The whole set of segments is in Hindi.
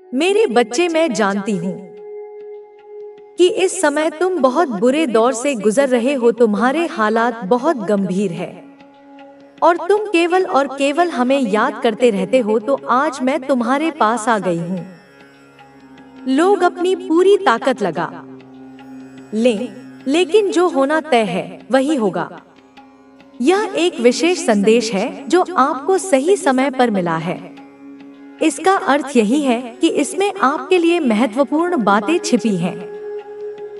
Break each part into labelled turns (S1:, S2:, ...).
S1: मेरे बच्चे, मैं जानती हूँ कि इस समय तुम बहुत बुरे दौर से गुजर रहे हो। तुम्हारे हालात बहुत गंभीर है और तुम केवल और केवल हमें याद करते रहते हो। तो आज मैं तुम्हारे पास आ गई हूँ। लोग अपनी पूरी ताकत लगा लें, लेकिन जो होना तय है वही होगा। यह एक विशेष संदेश है जो आपको सही समय पर मिला है। इसका अर्थ यही है कि इसमें आपके लिए महत्वपूर्ण बातें छिपी हैं।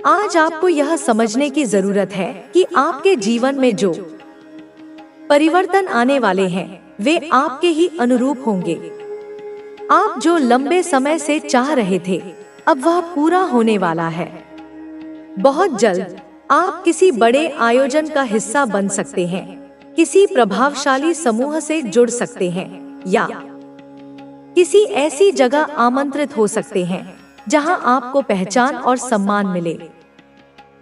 S1: आज आपको यह समझने की जरूरत है कि आपके जीवन में जो परिवर्तन आने वाले हैं वे आपके ही अनुरूप होंगे। आप जो लंबे समय से चाह रहे थे, अब वह पूरा होने वाला है। बहुत जल्द आप किसी बड़े आयोजन का हिस्सा बन सकते हैं, किसी प्रभावशाली समूह से जुड़ सकते हैं या किसी ऐसी जगह आमंत्रित हो सकते हैं जहां आपको पहचान और सम्मान मिले।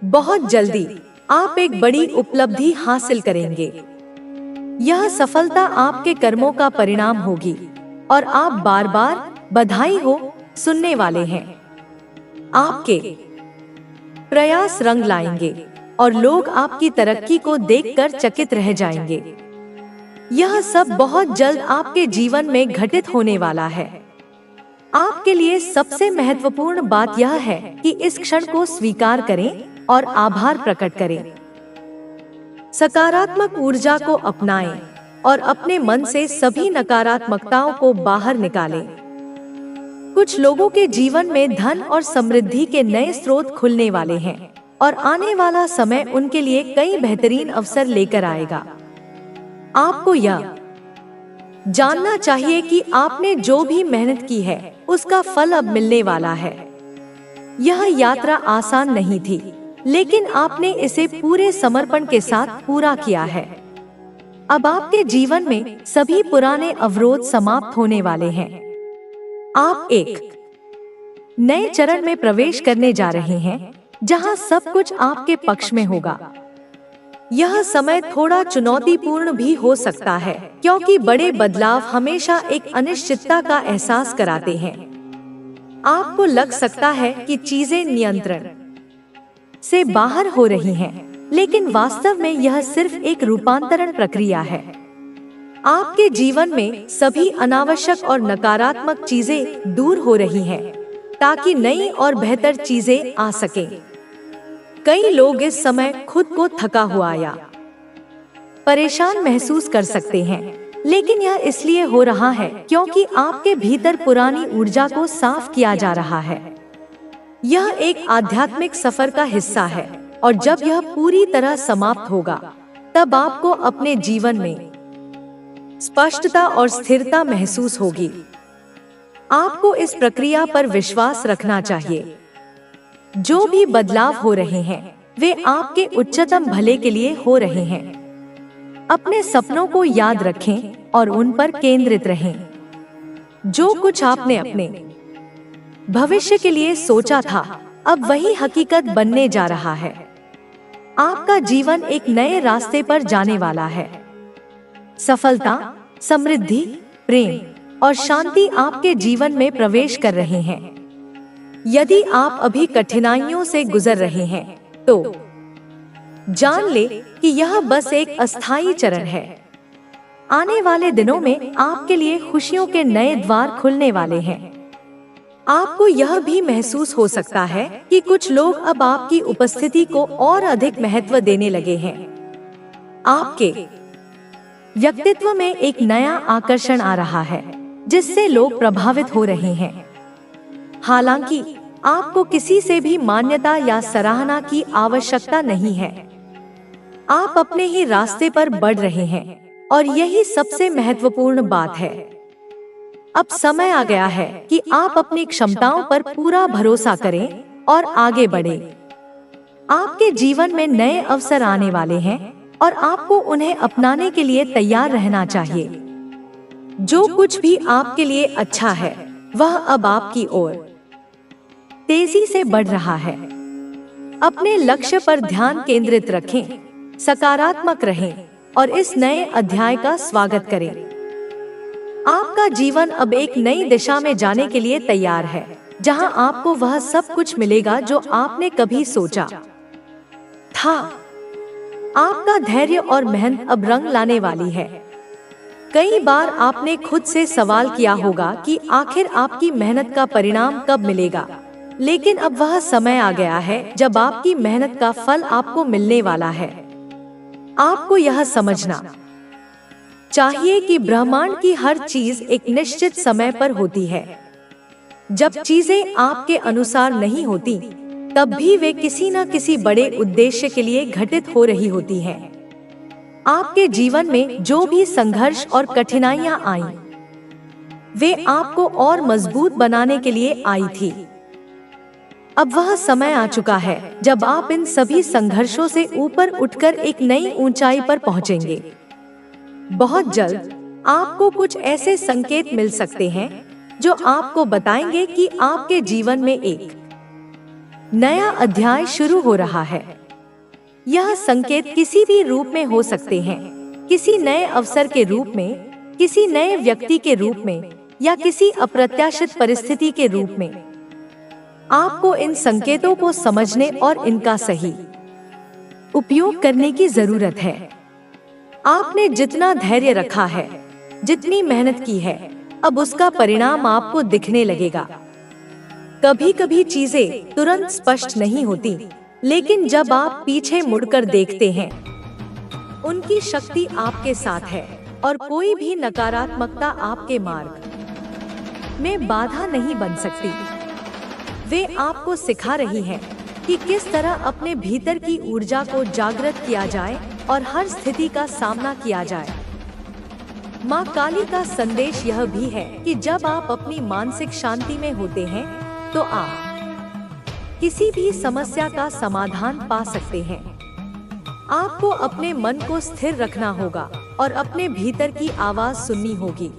S1: बहुत जल्दी आप एक बड़ी उपलब्धि हासिल करेंगे। यह सफलता आपके कर्मों का परिणाम होगी और आप बार बार बधाई हो सुनने वाले हैं। आपके प्रयास रंग लाएंगे और लोग आपकी तरक्की को देखकर चकित रह जाएंगे। यह सब बहुत जल्द आपके जीवन में घटित होने वाला है। आपके लिए सबसे महत्वपूर्ण बात यह है कि इस क्षण को स्वीकार करें और आभार प्रकट करें। सकारात्मक ऊर्जा को अपनाएं और अपने मन से सभी नकारात्मकताओं को बाहर निकालें। कुछ लोगों के जीवन में धन और समृद्धि के नए स्रोत खुलने वाले हैं और आने वाला समय उनके लिए कई बेहतरीन अवसर लेकर आएगा। आपको यह जानना चाहिए कि आपने जो भी मेहनत की है उसका फल अब मिलने वाला है। यह यात्रा आसान नहीं थी, लेकिन आपने इसे पूरे समर्पण के साथ पूरा किया है। अब आपके जीवन में सभी पुराने अवरोध समाप्त होने वाले हैं। आप एक नए चरण में प्रवेश करने जा रहे हैं जहां सब कुछ आपके पक्ष में होगा। यह समय थोड़ा चुनौतीपूर्ण भी हो सकता है, क्योंकि बड़े बदलाव हमेशा एक अनिश्चितता का एहसास कराते हैं। आपको लग सकता है कि चीजें नियंत्रण से बाहर हो रही हैं, लेकिन वास्तव में यह सिर्फ एक रूपांतरण प्रक्रिया है। आपके जीवन में सभी अनावश्यक और नकारात्मक चीजें दूर हो रही हैं, ताकि नई और बेहतर चीजें आ सकें। कई लोग इस समय खुद को थका हुआ या परेशान महसूस कर सकते हैं, लेकिन यह इसलिए हो रहा है क्योंकि आपके भीतर पुरानी ऊर्जा को साफ किया जा रहा है। यह एक आध्यात्मिक सफर का हिस्सा है और जब यह पूरी तरह समाप्त होगा, तब आपको अपने जीवन में स्पष्टता और स्थिरता महसूस होगी। आपको इस प्रक्रिया पर विश्वास रखना चाहिए। जो भी बदलाव हो रहे हैं वे आपके उच्चतम भले के लिए हो रहे हैं। अपने सपनों को याद रखें और उन पर केंद्रित रहें। जो कुछ आपने अपने भविष्य के लिए सोचा था, अब वही हकीकत बनने जा रहा है। आपका जीवन एक नए रास्ते पर जाने वाला है। सफलता, समृद्धि, प्रेम और शांति आपके जीवन में प्रवेश कर रहे हैं। यदि आप अभी कठिनाइयों से गुजर रहे हैं, तो जान ले कि यह बस एक अस्थायी चरण है। आने वाले दिनों में आपके लिए खुशियों के नए द्वार खुलने वाले हैं। आपको यह भी महसूस हो सकता है कि कुछ लोग अब आपकी उपस्थिति को और अधिक महत्व देने लगे हैं। आपके व्यक्तित्व में एक नया आकर्षण आ रहा है, जिससे लोग प्रभावित हो रहे हैं। हालांकि आपको किसी से भी मान्यता या सराहना की आवश्यकता नहीं है। आप अपने ही रास्ते पर बढ़ रहे हैं और यही सबसे महत्वपूर्ण बात है। अब समय आ गया है कि आप अपनी क्षमताओं पर पूरा भरोसा करें और आगे बढ़ें। आपके जीवन में नए अवसर आने वाले हैं और आपको उन्हें अपनाने के लिए तैयार रहना चाहिए। जो कुछ भी आपके लिए अच्छा है, वह अब आपकी ओर तेजी से बढ़ रहा है। अपने लक्ष्य पर ध्यान केंद्रित रखें, सकारात्मक रहें और इस नए अध्याय का स्वागत करें। आपका जीवन अब एक नई दिशा में जाने के लिए तैयार है, जहां आपको वह सब कुछ मिलेगा जो आपने कभी सोचा था। आपका धैर्य और मेहनत अब रंग लाने वाली है। कई बार आपने खुद से सवाल किया होगा कि आखिर आपकी मेहनत का परिणाम कब मिलेगा, लेकिन अब वह समय आ गया है जब आपकी मेहनत का फल आपको मिलने वाला है। आपको यह समझना चाहिए कि ब्रह्मांड की हर चीज एक निश्चित समय पर होती है। जब चीजें आपके अनुसार नहीं होती, तब भी वे किसी न किसी बड़े उद्देश्य के लिए घटित हो रही होती हैं। आपके जीवन में जो भी संघर्ष और कठिनाइयां आईं, वे आपको और मजबूत बनाने के लिए आई थी। अब वह समय आ चुका है जब आप इन सभी संघर्षों से ऊपर उठकर एक नई ऊंचाई पर पहुंचेंगे। बहुत जल्द आपको कुछ ऐसे संकेत मिल सकते हैं जो आपको बताएंगे कि आपके जीवन में एक नया अध्याय शुरू हो रहा है। यह संकेत किसी भी रूप में हो सकते हैं, किसी नए अवसर के रूप में, किसी नए व्यक्ति के रूप में, या किसी अप्रत्याशित परिस्थिति के रूप में। आपको इन संकेतों को समझने और इनका सही उपयोग करने की जरूरत है। आपने जितना धैर्य रखा है, जितनी मेहनत की है, अब उसका परिणाम आपको दिखने लगेगा। कभी कभी चीजें तुरंत स्पष्ट नहीं होती, लेकिन जब आप पीछे मुड़कर देखते हैं, उनकी शक्ति आपके साथ है और कोई भी नकारात्मकता आपके मार्ग में बाधा नहीं बन सकती। वे आपको सिखा रही हैं कि किस तरह अपने भीतर की ऊर्जा को जागृत किया जाए और हर स्थिति का सामना किया जाए। माँ काली का संदेश यह भी है कि जब आप अपनी मानसिक शांति में होते हैं, तो आप किसी भी समस्या का समाधान पा सकते हैं। आपको अपने मन को स्थिर रखना होगा और अपने भीतर की आवाज सुननी होगी।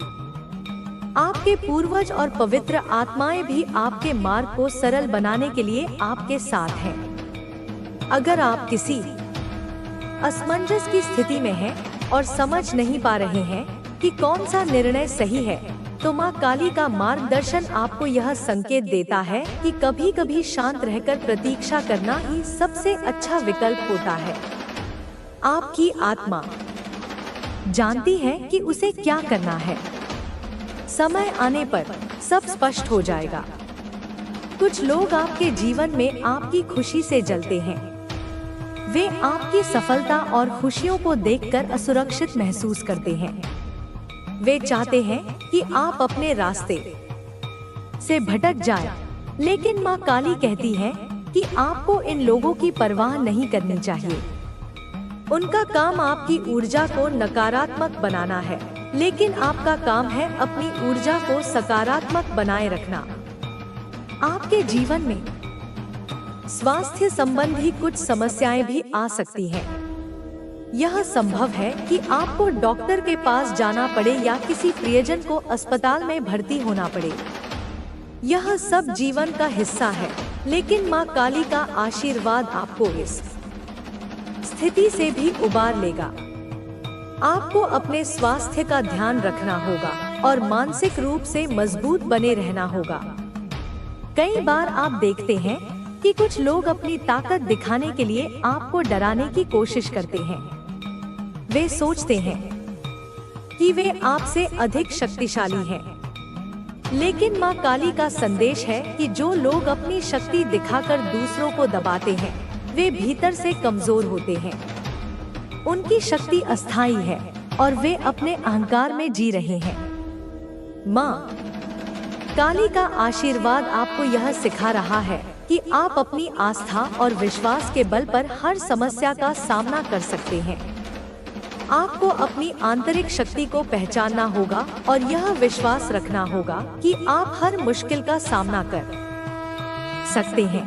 S1: आपके पूर्वज और पवित्र आत्माएं भी आपके मार्ग को सरल बनाने के लिए आपके साथ हैं। अगर आप किसी असमंजस की स्थिति में हैं और समझ नहीं पा रहे हैं कि कौन सा निर्णय सही है, तो माँ काली का मार्गदर्शन आपको यह संकेत देता है कि कभी कभी शांत रहकर प्रतीक्षा करना ही सबसे अच्छा विकल्प होता है। आपकी आत्मा जानती है कि उसे क्या करना है। समय आने पर सब स्पष्ट हो जाएगा। कुछ लोग आपके जीवन में आपकी खुशी से जलते हैं। वे आपकी सफलता और खुशियों को देखकर असुरक्षित महसूस करते हैं। वे चाहते हैं कि आप अपने रास्ते से भटक जाएं, लेकिन माँ काली कहती है कि आपको इन लोगों की परवाह नहीं करनी चाहिए। उनका काम आपकी ऊर्जा को नकारात्मक बनाना है, लेकिन आपका काम है अपनी ऊर्जा को सकारात्मक बनाए रखना। आपके जीवन में स्वास्थ्य संबंधी कुछ समस्याएं भी आ सकती हैं। यह संभव है कि आपको डॉक्टर के पास जाना पड़े या किसी प्रियजन को अस्पताल में भर्ती होना पड़े। यह सब जीवन का हिस्सा है, लेकिन माँ काली का आशीर्वाद आपको इस स्थिति से भी उबार लेगा। आपको अपने स्वास्थ्य का ध्यान रखना होगा और मानसिक रूप से मजबूत बने रहना होगा। कई बार आप देखते हैं कि कुछ लोग अपनी ताकत दिखाने के लिए आपको डराने की कोशिश करते हैं। वे सोचते हैं कि वे आपसे अधिक शक्तिशाली हैं, लेकिन माँ काली का संदेश है कि जो लोग अपनी शक्ति दिखाकर दूसरों को दबाते हैं, वे भीतर से कमजोर होते हैं। उनकी शक्ति अस्थायी है और वे अपने अहंकार में जी रहे हैं। माँ काली का आशीर्वाद आपको यह सिखा रहा है कि आप अपनी आस्था और विश्वास के बल पर हर समस्या का सामना कर सकते हैं। आपको अपनी आंतरिक शक्ति को पहचानना होगा और यह विश्वास रखना होगा कि आप हर मुश्किल का सामना कर सकते हैं।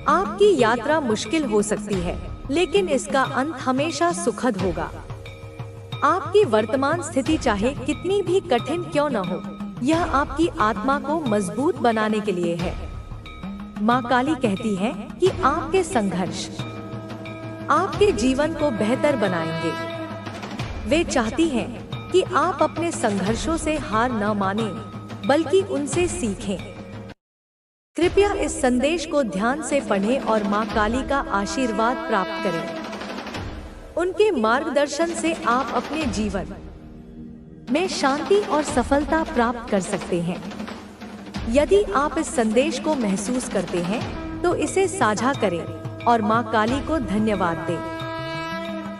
S1: आपकी यात्रा मुश्किल हो सकती है, लेकिन इसका अंत हमेशा सुखद होगा। आपकी वर्तमान स्थिति चाहे कितनी भी कठिन क्यों न हो, यह आपकी आत्मा को मजबूत बनाने के लिए है। माँ काली कहती है कि आपके संघर्ष आपके जीवन को बेहतर बनाएंगे। वे चाहती हैं कि आप अपने संघर्षों से हार न मानें, बल्कि उनसे सीखें। कृपया इस संदेश को ध्यान से पढ़ें और मां काली का आशीर्वाद प्राप्त करें। उनके मार्गदर्शन से आप अपने जीवन में शांति और सफलता प्राप्त कर सकते हैं। यदि आप इस संदेश को महसूस करते हैं तो इसे साझा करें और मां काली को धन्यवाद दें।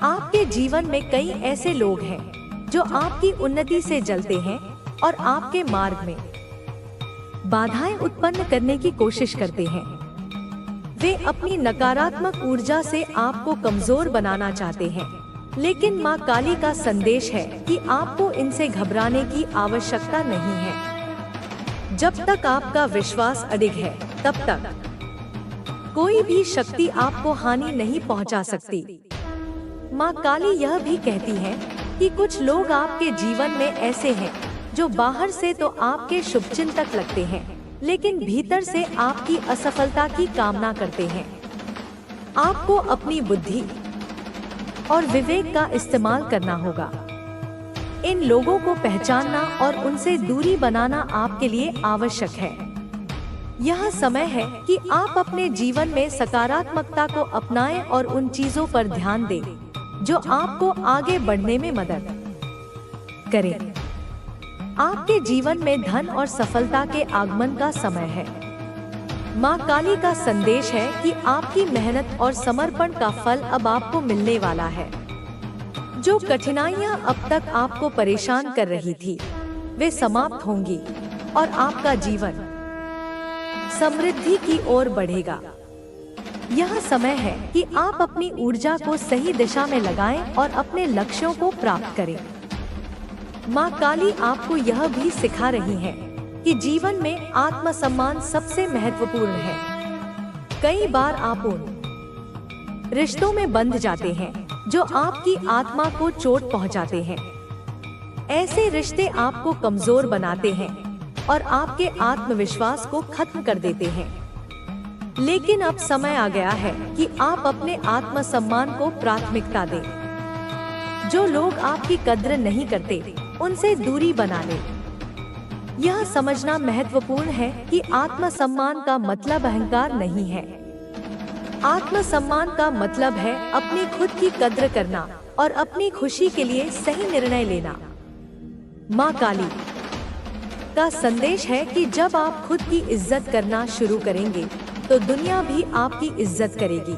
S1: आपके जीवन में कई ऐसे लोग हैं जो आपकी उन्नति से जलते हैं और आपके मार्ग में बाधाएं उत्पन्न करने की कोशिश करते हैं। वे अपनी नकारात्मक ऊर्जा से आपको कमजोर बनाना चाहते हैं, लेकिन मां काली का संदेश है कि आपको इनसे घबराने की आवश्यकता नहीं है। जब तक आपका विश्वास अडिग है, तब तक कोई भी शक्ति आपको हानि नहीं पहुंचा सकती। मां काली यह भी कहती हैं कि कुछ लोग आपके जीवन में ऐसे हैं जो बाहर से तो आपके शुभचिंतक लगते हैं, लेकिन भीतर से आपकी असफलता की कामना करते हैं। आपको अपनी बुद्धि और विवेक का इस्तेमाल करना होगा। इन लोगों को पहचानना और उनसे दूरी बनाना आपके लिए आवश्यक है। यह समय है कि आप अपने जीवन में सकारात्मकता को अपनाएं और उन चीजों पर ध्यान दें जो आपको आगे बढ़ने में मदद करें। आपके जीवन में धन और सफलता के आगमन का समय है। मां काली का संदेश है कि आपकी मेहनत और समर्पण का फल अब आपको मिलने वाला है। जो कठिनाइयां अब तक आपको परेशान कर रही थी, वे समाप्त होंगी और आपका जीवन समृद्धि की ओर बढ़ेगा। यह समय है कि आप अपनी ऊर्जा को सही दिशा में लगाएं और अपने लक्ष्यों को प्राप्त करें। मां काली आपको यह भी सिखा रही हैं कि जीवन में आत्मसम्मान सबसे महत्वपूर्ण है। कई बार आप उन रिश्तों में बंध जाते हैं जो आपकी आत्मा को चोट पहुंचाते हैं। ऐसे रिश्ते आपको कमजोर बनाते हैं और आपके आत्मविश्वास को खत्म कर देते हैं। लेकिन अब समय आ गया है कि आप अपने आत्मसम्मान को प्राथमिकता दें। जो लोग आपकी कद्र नहीं करते, उनसे दूरी बना लें। यह समझना महत्वपूर्ण है कि आत्मसम्मान का मतलब अहंकार नहीं है। आत्मसम्मान का मतलब है अपनी खुद की कद्र करना और अपनी खुशी के लिए सही निर्णय लेना। मां काली का संदेश है कि जब आप खुद की इज्जत करना शुरू करेंगे तो दुनिया भी आपकी इज्जत करेगी।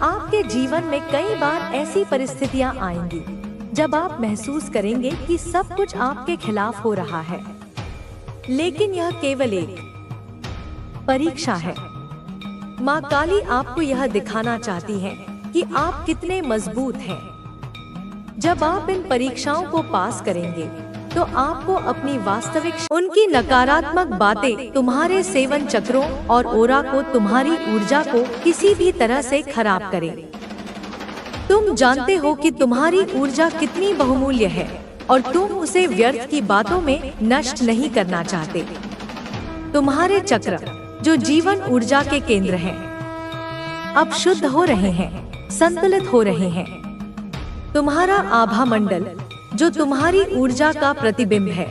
S1: आपके जीवन में कई बार ऐसी परिस्थितियां आएंगी जब आप महसूस करेंगे कि सब कुछ आपके खिलाफ हो रहा है, लेकिन यह केवल एक परीक्षा है। मां काली आपको यह दिखाना चाहती है कि आप कितने मजबूत हैं। जब आप इन परीक्षाओं को पास करेंगे तो आपको अपनी वास्तविक उनकी नकारात्मक बातें तुम्हारे सेवन चक्रों और ओरा को, तुम्हारी ऊर्जा को किसी भी तरह से खराब करें। तुम जानते हो कि तुम्हारी ऊर्जा कितनी बहुमूल्य है और तुम उसे व्यर्थ की बातों में नष्ट नहीं करना चाहते। तुम्हारे चक्र, जो जीवन ऊर्जा के केंद्र हैं, अब शुद्ध हो रहे हैं, संतुलित हो रहे हैं। तुम्हारा आभा मंडल, जो तुम्हारी ऊर्जा का प्रतिबिंब है,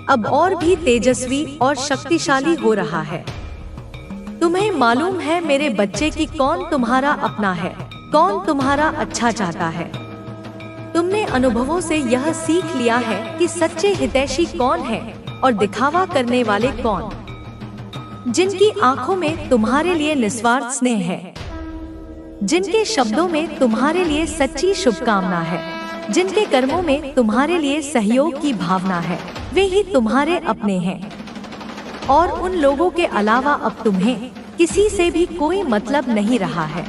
S1: अब और भी तेजस्वी और शक्तिशाली हो रहा है। तुम्हें मालूम है मेरे बच्चे कि कौन तुम्हारा अपना है, कौन तुम्हारा अच्छा चाहता है। तुमने अनुभवों से यह सीख लिया है कि सच्चे हितैषी कौन है और दिखावा करने वाले कौन, जिनकी आंखों में तुम्हारे लिए निस्वार्थ स्नेह है, जिनके शब्दों में तुम्हारे लिए सच्ची शुभकामना है, जिनके कर्मों में तुम्हारे लिए सहयोग की भावना है, वे ही तुम्हारे अपने हैं। और उन लोगों के अलावा अब तुम्हें किसी से भी कोई मतलब नहीं रहा है।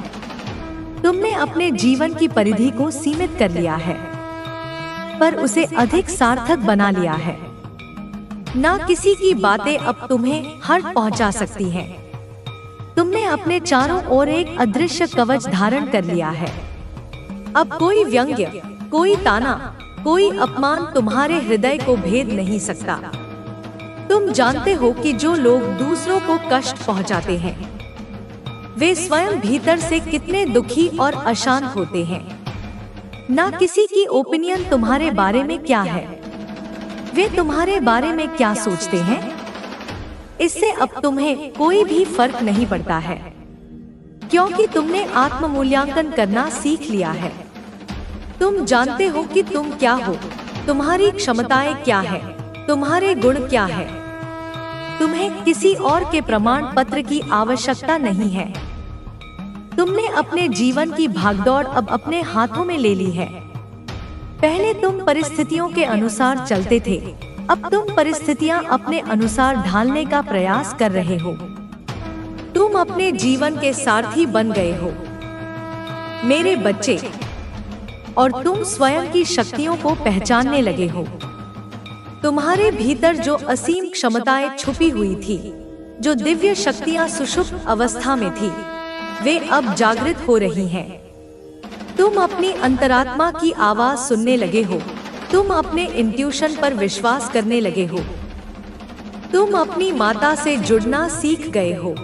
S1: तुमने अपने जीवन की परिधि को सीमित कर लिया है, पर उसे अधिक सार्थक बना लिया है। ना किसी की बातें अब तुम्हें हर्ट पहुंचा सकती हैं। तुमने अपने चारों ओर एक अदृश्य कवच धारण कर लिया है। अब कोई व्यंग्य, कोई ताना, कोई अपमान तुम्हारे हृदय को भेद नहीं सकता। तुम जानते हो कि जो लोग दूसरों को कष्ट पहुंचाते हैं, वे स्वयं भीतर से कितने दुखी और अशांत होते हैं। ना किसी की ओपिनियन तुम्हारे बारे में क्या है, वे तुम्हारे बारे में क्या सोचते हैं, इससे अब तुम्हें कोई भी फर्क नहीं पड़ता है, क्योंकि तुमने आत्म मूल्यांकन करना सीख लिया है। तुम जानते हो कि तुम क्या हो, तुम्हारी क्षमताएं क्या है, तुम्हारे गुण क्या है। तुम्हें किसी और के प्रमाण पत्र की आवश्यकता नहीं है। तुमने अपने जीवन की भागदौड़ अब अपने हाथों में ले ली है। पहले तुम परिस्थितियों के अनुसार चलते थे, अब तुम परिस्थितियां अपने अनुसार ढालने का प्रयास कर रहे हो। तुम अपने जीवन के सारथी बन गए हो मेरे बच्चे, और तुम स्वयं की शक्तियों को पहचानने लगे हो। तुम्हारे भीतर जो असीम क्षमताएं छुपी हुई थी, जो दिव्य शक्तियां सुषुप्त अवस्था में थी, वे अब जागृत हो रही हैं। तुम अपनी अंतरात्मा की आवाज सुनने लगे हो, तुम अपने इंट्यूशन पर विश्वास करने लगे हो, तुम अपनी माता से जुड़ना सीख गए हो।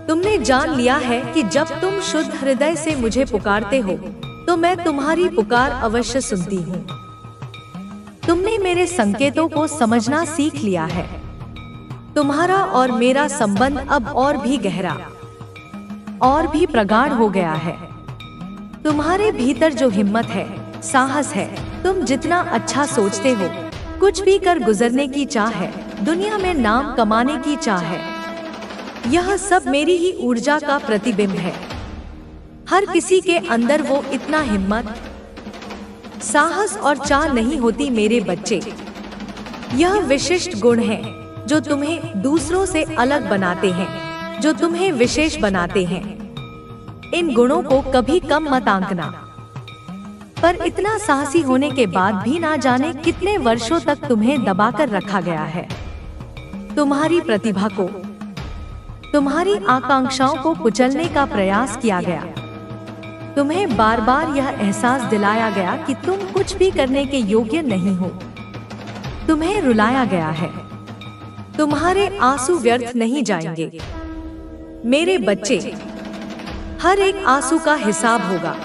S1: तुमने जान लिया है कि जब तुम शुद्ध हृदय से मुझे पुकारते हो तो मैं तुम्हारी पुकार अवश्य सुनती हूँ। तुमने मेरे संकेतों को समझना सीख लिया है। तुम्हारा और मेरा संबंध अब और भी गहरा और भी प्रगाढ़ हो गया है। तुम्हारे भीतर जो हिम्मत है, साहस है, तुम जितना अच्छा सोचते हो, कुछ भी कर गुजरने की चाह है, दुनिया में नाम कमाने की चाह है, यह सब मेरी ही ऊर्जा का प्रतिबिंब है। हर किसी के अंदर वो इतना हिम्मत, साहस और चाह नहीं होती मेरे बच्चे। यह विशिष्ट गुण है जो तुम्हें दूसरों से अलग बनाते हैं, जो तुम्हें विशेष बनाते हैं। इन गुणों को कभी कम मत आंकना। पर इतना साहसी होने के बाद भी ना जाने कितने वर्षों तक तुम्हें दबाकर रखा गया है। तुम्हारी प्रतिभा को, तुम्हारी आकांक्षाओं को कुचलने का प्रयास किया गया। तुम्हें बार बार यह एहसास दिलाया गया कि तुम कुछ भी करने के योग्य नहीं हो। तुम्हें रुलाया गया है। तुम्हारे आंसू व्यर्थ नहीं जाएंगे मेरे बच्चे। हर एक आंसू का हिसाब होगा।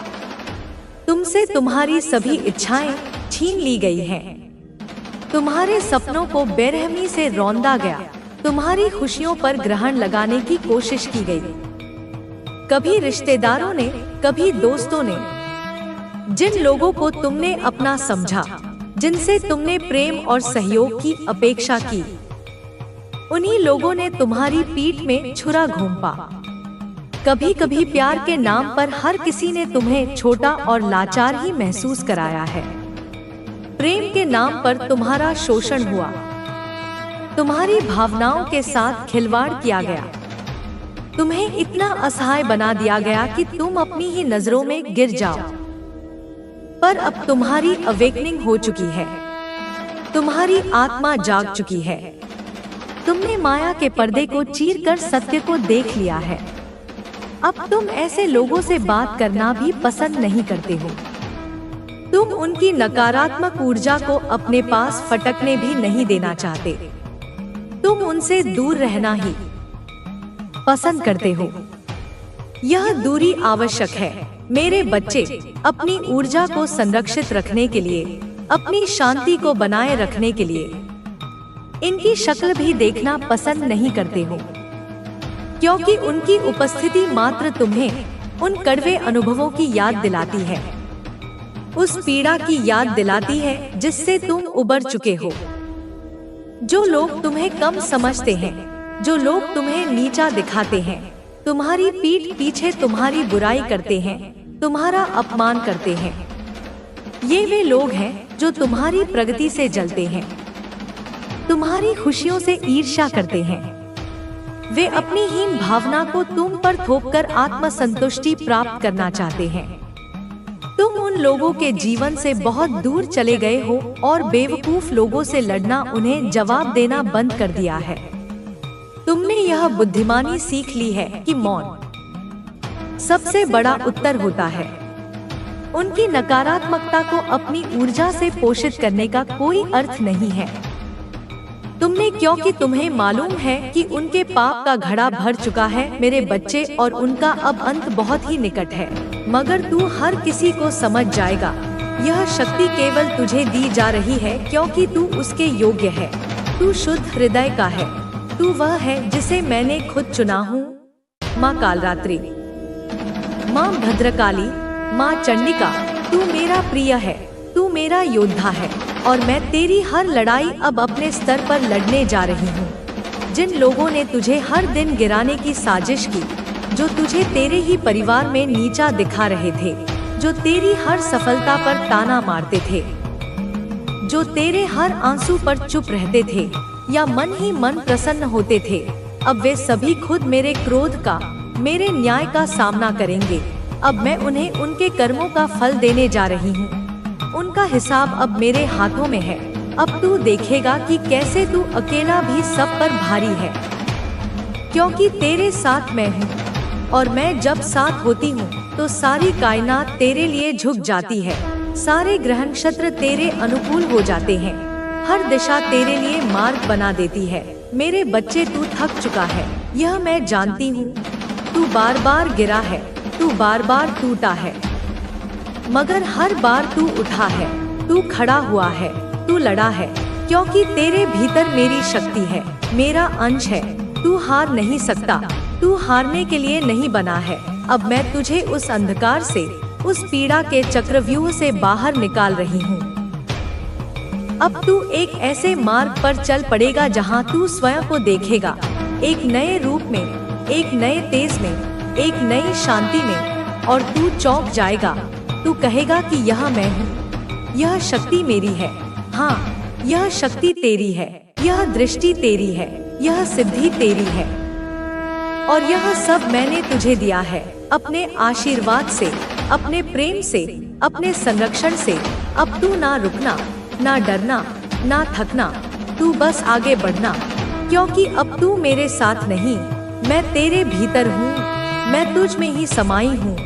S1: तुमसे तुम्हारी सभी इच्छाएं छीन ली गई हैं। तुम्हारे सपनों को बेरहमी से रौंदा गया। तुम्हारी खुशियों पर ग्रहण लगाने की कोशिश की गई। कभी रिश्तेदारों ने, कभी दोस्तों ने, जिन लोगों को तुमने अपना समझा, जिनसे तुमने प्रेम और सहयोग की अपेक्षा की, उन्हीं लोगों ने तुम्हारी पीठ में छुरा घोंपा। कभी कभी प्यार के नाम पर हर किसी ने तुम्हें छोटा और लाचार ही महसूस कराया है। प्रेम के नाम पर तुम्हारा शोषण हुआ। तुम्हारी भावनाओं के साथ खिलवाड़ किया गया। तुम्हें इतना असहाय बना दिया गया कि तुम अपनी ही नजरों में गिर जाओ। पर अब तुम्हारी अवेकनिंग हो चुकी है। तुम्हारी आत्मा जाग चुकी है। तुमने माया के पर्दे को चीरकर सत्य को देख लिया है। अब तुम ऐसे लोगों से बात करना भी पसंद नहीं करते हो। तुम उनकी नकारात्मक ऊर्जा को अपने पास फटकने भी नहीं देना चाहते। तुम उनसे दूर रहना ही पसंद करते हो। यह दूरी आवश्यक है मेरे बच्चे। अपनी ऊर्जा को संरक्षित रखने के लिए, अपनी शांति को बनाए रखने के लिए इनकी शक्ल भी देखना पसंद नहीं करते हो, क्योंकि उनकी उपस्थिति मात्र तुम्हें उन कड़वे अनुभवों की याद दिलाती है, उस पीड़ा की याद दिलाती है जिससे तुम उबर चुके हो। जो लोग तुम्हें कम समझते हैं, जो लोग तुम्हें नीचा दिखाते हैं, तुम्हारी पीठ पीछे तुम्हारी बुराई करते हैं, तुम्हारा अपमान करते हैं, ये वे लोग हैं जो तुम्हारी प्रगति से जलते हैं, तुम्हारी खुशियों से ईर्ष्या करते हैं। वे अपनी हीन भावना को तुम पर थोपकर आत्मसंतुष्टि प्राप्त करना चाहते हैं। तुम उन लोगों के जीवन से बहुत दूर चले गए हो और बेवकूफ लोगों से लड़ना, उन्हें जवाब देना बंद कर दिया है। तुमने यह बुद्धिमानी सीख ली है कि मौन सबसे बड़ा उत्तर होता है। उनकी नकारात्मकता को अपनी ऊर्जा से पोषित करने का कोई अर्थ नहीं है। तुमने, क्योंकि तुम्हें मालूम है कि उनके पाप का घड़ा भर चुका है मेरे बच्चे, और उनका अब अंत बहुत ही निकट है। मगर तू हर किसी को समझ जाएगा। यह शक्ति केवल तुझे दी जा रही है क्योंकि तू उसके योग्य है। तू शुद्ध हृदय का है। तू वह है जिसे मैंने खुद चुना हूँ। माँ कालरात्रि, माँ भद्रकाली, माँ चंडिका, तू मेरा प्रिय है। तू मेरा योद्धा है और मैं तेरी हर लड़ाई अब अपने स्तर पर लड़ने जा रही हूँ। जिन लोगों ने तुझे हर दिन गिराने की साजिश की, जो तुझे तेरे ही परिवार में नीचा दिखा रहे थे, जो तेरी हर सफलता पर ताना मारते थे, जो तेरे हर आंसू पर चुप रहते थे या मन ही मन प्रसन्न होते थे, अब वे सभी खुद मेरे क्रोध का, मेरे न्याय का सामना करेंगे। अब मैं उन्हें उनके कर्मों का फल देने जा रही हूँ। उनका हिसाब अब मेरे हाथों में है। अब तू देखेगा कि कैसे तू अकेला भी सब पर भारी है, क्योंकि तेरे साथ मैं हूँ और मैं जब साथ होती हूँ तो सारी कायनात तेरे लिए झुक जाती है। सारे ग्रह नक्षत्र तेरे अनुकूल हो जाते हैं। हर दिशा तेरे लिए मार्ग बना देती है। मेरे बच्चे, तू थक चुका है, यह मैं जानती हूँ। तू बार बार गिरा है, तू बार बार टूटा है, मगर हर बार तू उठा है, तू खड़ा हुआ है, तू लड़ा है, क्योंकि तेरे भीतर मेरी शक्ति है, मेरा अंश है। तू हार नहीं सकता, तू हारने के लिए नहीं बना है। अब मैं तुझे उस अंधकार से, उस पीड़ा के चक्रव्यूह से बाहर निकाल रही हूँ। अब तू एक ऐसे मार्ग पर चल पड़ेगा जहाँ तू स्वयं को देखेगा, एक नए रूप में, एक नए तेज में, एक नई शांति में, और तू चौंक जाएगा। तू कहेगा कि यह मैं हूँ, यह शक्ति मेरी है। हाँ, यह शक्ति तेरी है, यह दृष्टि तेरी है, यह सिद्धि तेरी है, और यह सब मैंने तुझे दिया है अपने आशीर्वाद से, अपने प्रेम से, अपने संरक्षण से। अब तू ना रुकना, ना डरना, ना थकना, तू बस आगे बढ़ना, क्योंकि अब तू मेरे साथ नहीं, मैं तेरे भीतर हूँ, मैं तुझ में ही समाई हूँ।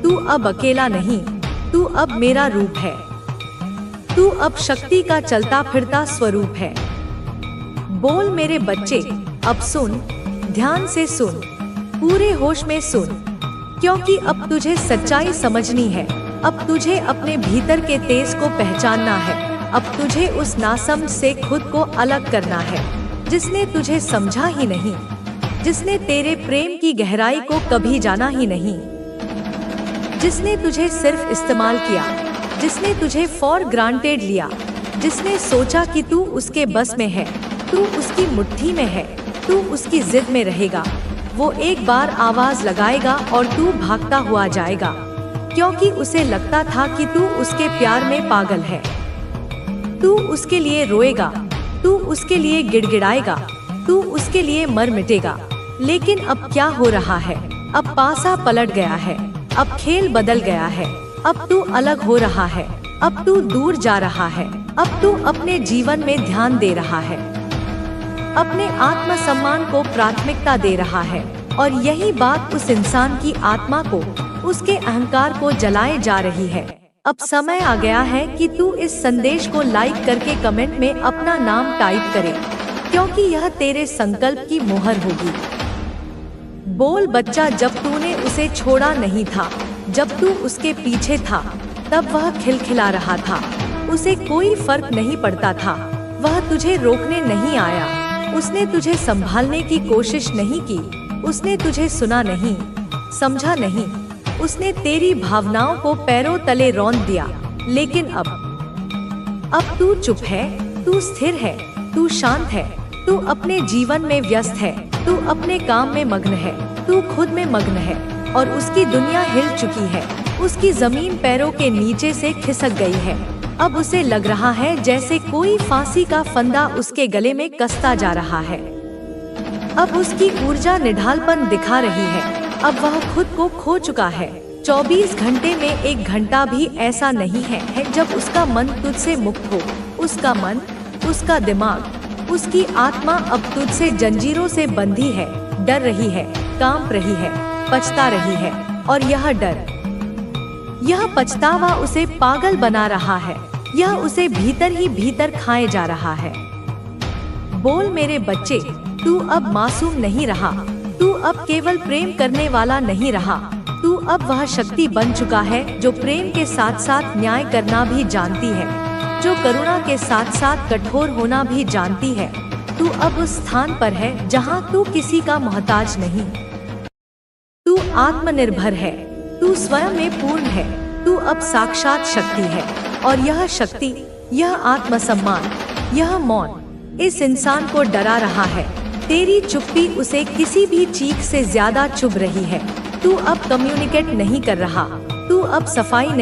S1: तू अब अकेला नहीं, तू अब मेरा रूप है। तू अब शक्ति का चलता फिरता स्वरूप है। बोल मेरे बच्चे, अब सुन, ध्यान से सुन, पूरे होश में सुन, क्योंकि अब तुझे सच्चाई समझनी है। अब तुझे अपने भीतर के तेज को पहचानना है। अब तुझे उस नासमझ से खुद को अलग करना है, जिसने तुझे समझा ही नहीं, जिसने तेरे प्रेम की गहराई को कभी जाना ही नहीं, जिसने तुझे सिर्फ इस्तेमाल किया, जिसने तुझे फॉर ग्रांटेड लिया, जिसने सोचा कि तू उसके बस में है, तू उसकी मुट्ठी में है, तू उसकी जिद में रहेगा। वो एक बार आवाज लगाएगा और तू भागता हुआ जाएगा, क्योंकि उसे लगता था कि तू उसके प्यार में पागल है। तू उसके लिए रोएगा, तू उसके लिए गिड़गिड़ाएगा, तू उसके लिए मर मिटेगा। लेकिन अब क्या हो रहा है? अब पासा पलट गया है, अब खेल बदल गया है। अब तू अलग हो रहा है, अब तू दूर जा रहा है, अब तू अपने जीवन में ध्यान दे रहा है, अपने आत्मसम्मान को प्राथमिकता दे रहा है। और यही बात उस इंसान की आत्मा को, उसके अहंकार को जलाए जा रही है। अब समय आ गया है कि तू इस संदेश को लाइक करके कमेंट में अपना नाम टाइप करे, क्योंकि यह तेरे संकल्प की मोहर होगी। बोल बच्चा, जब तूने उसे छोड़ा नहीं था, जब तू उसके पीछे था, तब वह खिलखिला रहा था, उसे कोई फर्क नहीं पड़ता था। वह तुझे रोकने नहीं आया, उसने तुझे संभालने की कोशिश नहीं की, उसने तुझे सुना नहीं, समझा नहीं, उसने तेरी भावनाओं को पैरों तले रौंद दिया। लेकिन अब तू चुप है, तू स्थिर है, तू शांत है, तू अपने जीवन में व्यस्त है, तू अपने काम में मग्न है, तू खुद में मग्न है, और उसकी दुनिया हिल चुकी है, उसकी जमीन पैरों के नीचे से खिसक गई है। अब उसे लग रहा है जैसे कोई फांसी का फंदा उसके गले में कसता जा रहा है। अब उसकी ऊर्जा निढालपन दिखा रही है, अब वह खुद को खो चुका है। 24 घंटे में 1 घंटा भी ऐसा नहीं है जब उसका मन तुझसे मुक्त हो। उसका मन, उसका दिमाग, उसकी आत्मा अब तुझसे जंजीरों से बंधी है, डर रही है, कांप रही है, पछता रही है, और यह डर, यह पछतावा उसे पागल बना रहा है, यह उसे भीतर ही भीतर खाए जा रहा है। बोल मेरे बच्चे, तू अब मासूम नहीं रहा, तू अब केवल प्रेम करने वाला नहीं रहा, तू अब वह शक्ति बन चुका है जो प्रेम के साथ साथ न्याय करना भी जानती है, जो करुणा के साथ साथ कठोर होना भी जानती है। तू अब उस स्थान पर है जहाँ तू किसी का मोहताज नहीं। तू आत्मनिर्भर है, तू स्वयं में पूर्ण है, तू अब साक्षात शक्ति है। और यह शक्ति, यह आत्मसम्मान, यह मौन इस इंसान को डरा रहा है। तेरी चुप्पी उसे किसी भी चीख से ज्यादा चुभ रही है। तू अब कम्युनिकेट नहीं कर रहा, तू अब सफाई नहीं